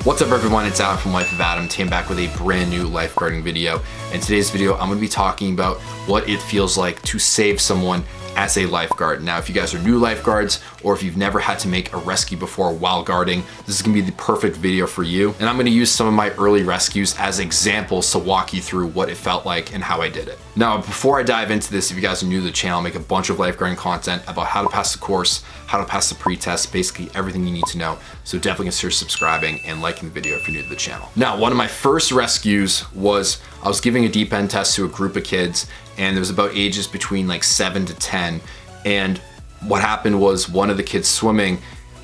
What's up everyone, it's Adam from Life of Adam. Came back with a brand new lifeguarding video. In today's video, I'm gonna be talking about what it feels like to save someone as a lifeguard. Now, if you guys are new lifeguards or if you've never had to make a rescue before while guarding, this is gonna be the perfect video for you. And I'm gonna use some of my early rescues as examples to walk you through what it felt like and how I did it. Now, before I dive into this, if you guys are new to the channel, I make a bunch of lifeguarding content about how to pass the course, how to pass the pre-test, basically everything you need to know. So definitely consider subscribing and liking the video if you're new to the channel. Now, one of my first rescues was I was giving a deep end test to a group of kids, and there was about ages between like 7 to 10. And what happened was one of the kids swimming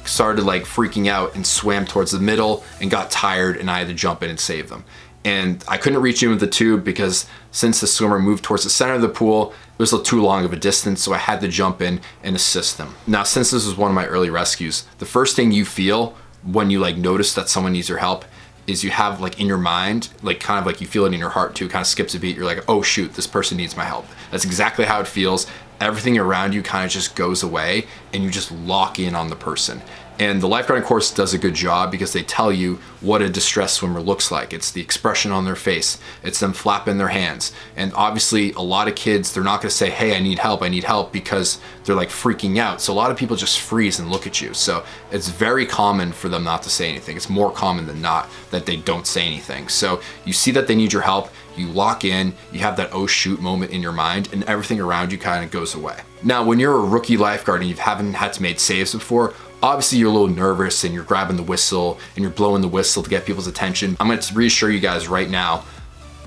started like freaking out and swam towards the middle and got tired, and I had to jump in and save them. And I couldn't reach him with the tube because since the swimmer moved towards the center of the pool, it was too long of a distance, so I had to jump in and assist them. Now, since this was one of my early rescues, the first thing you feel when you like notice that someone needs your help is you have like in your mind, like kind of like you feel it in your heart too, kind of skips a beat. You're like, oh shoot, this person needs my help. That's exactly how it feels. Everything around you kind of just goes away and you just lock in on the person. And the lifeguarding course does a good job because they tell you what a distressed swimmer looks like. It's the expression on their face. It's them flapping their hands. And obviously a lot of kids, they're not gonna say, hey, I need help, because they're like freaking out. So a lot of people just freeze and look at you. So it's very common for them not to say anything. It's more common than not that they don't say anything. So you see that they need your help, you lock in, you have that oh shoot moment in your mind, and everything around you kind of goes away. Now, when you're a rookie lifeguard and you haven't had to make saves before, obviously you're a little nervous and you're grabbing the whistle and you're blowing the whistle to get people's attention. I'm going to reassure you guys right now,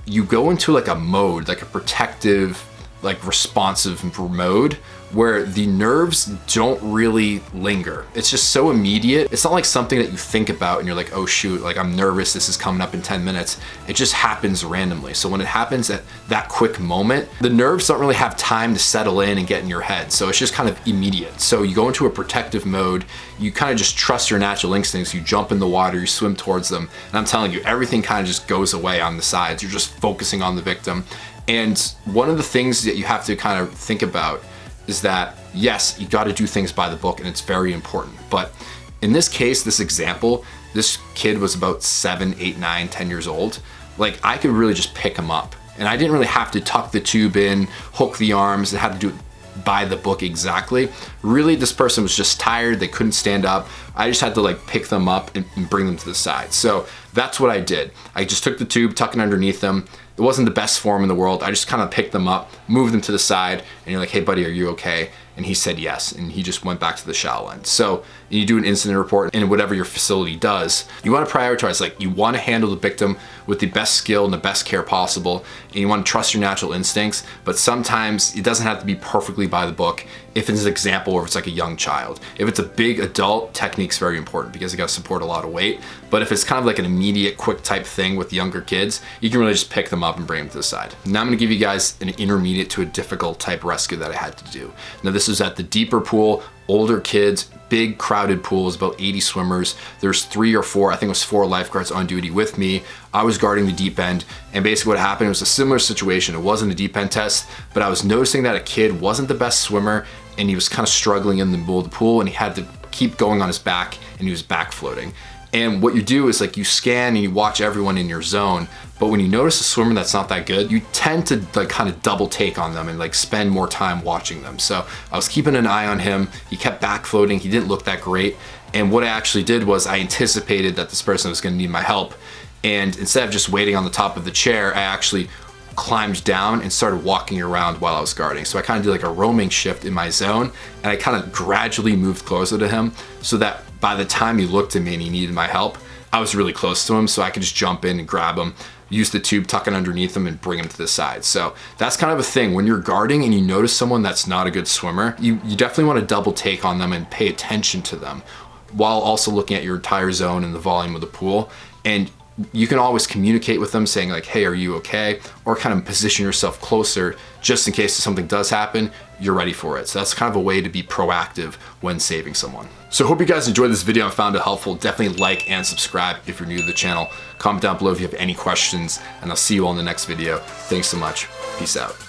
you go into like a mode, like a protective, like responsive mode where the nerves don't really linger. It's just so immediate. It's not like something that you think about and you're like, oh shoot, like I'm nervous, this is coming up in 10 minutes. It just happens randomly. So when it happens at that quick moment, the nerves don't really have time to settle in and get in your head. So it's just kind of immediate. So you go into a protective mode, you kind of just trust your natural instincts, you jump in the water, you swim towards them. And I'm telling you, everything kind of just goes away on the sides. You're just focusing on the victim. And one of the things that you have to kind of think about is that, yes, you got to do things by the book and it's very important. But in this case, this example, this kid was about 7, 8, 9, 10 years old. Like I could really just pick him up and I didn't really have to tuck the tube in, hook the arms, and have to do it by the book exactly. Really, this person was just tired, they couldn't stand up. I just had to like pick them up and bring them to the side. So that's what I did. I just took the tube, tucked it underneath them. It wasn't the best form in the world. I just kind of picked them up, moved them to the side, and you're like, hey buddy, are you okay? And he said yes, and he just went back to the shallow end. So you do an incident report, and whatever your facility does, you want to prioritize, like you want to handle the victim with the best skill and the best care possible, and you want to trust your natural instincts, but sometimes it doesn't have to be perfectly by the book if it's an example or if it's like a young child. If it's a big adult, technique's very important because you got to support a lot of weight. But if it's kind of like an immediate, quick type thing with younger kids, you can really just pick them up and bring them to the side. Now I'm going to give you guys an intermediate to a difficult type rescue that I had to do. Now this is at the deeper pool, older kids, big crowded pools, about 80 swimmers. There's 3 or 4, I think it was 4 lifeguards on duty with me. I was guarding the deep end, and basically what happened was a similar situation. It wasn't a deep end test, but I was noticing that a kid wasn't the best swimmer and he was kind of struggling in the middle of the pool and he had to keep going on his back and he was back floating. And what you do is like you scan and you watch everyone in your zone, but when you notice a swimmer that's not that good, you tend to like kind of double take on them and like spend more time watching them. So I was keeping an eye on him. He kept back floating. He didn't look that great. And what I actually did was I anticipated that this person was going to need my help. And instead of just waiting on the top of the chair, I actually climbed down and started walking around while I was guarding. So I kind of did like a roaming shift in my zone, and I kind of gradually moved closer to him so that by the time he looked at me and he needed my help, I was really close to him, so I could just jump in and grab him, use the tube, tuck it underneath him, and bring him to the side. So that's kind of a thing. When you're guarding and you notice someone that's not a good swimmer, you definitely want to double take on them and pay attention to them while also looking at your entire zone and the volume of the pool. And you can always communicate with them saying like, hey, are you okay? Or kind of position yourself closer just in case something does happen, you're ready for it. So that's kind of a way to be proactive when saving someone. So I hope you guys enjoyed this video and found it helpful. Definitely like and subscribe if you're new to the channel. Comment down below if you have any questions, and I'll see you all in the next video. Thanks so much. Peace out.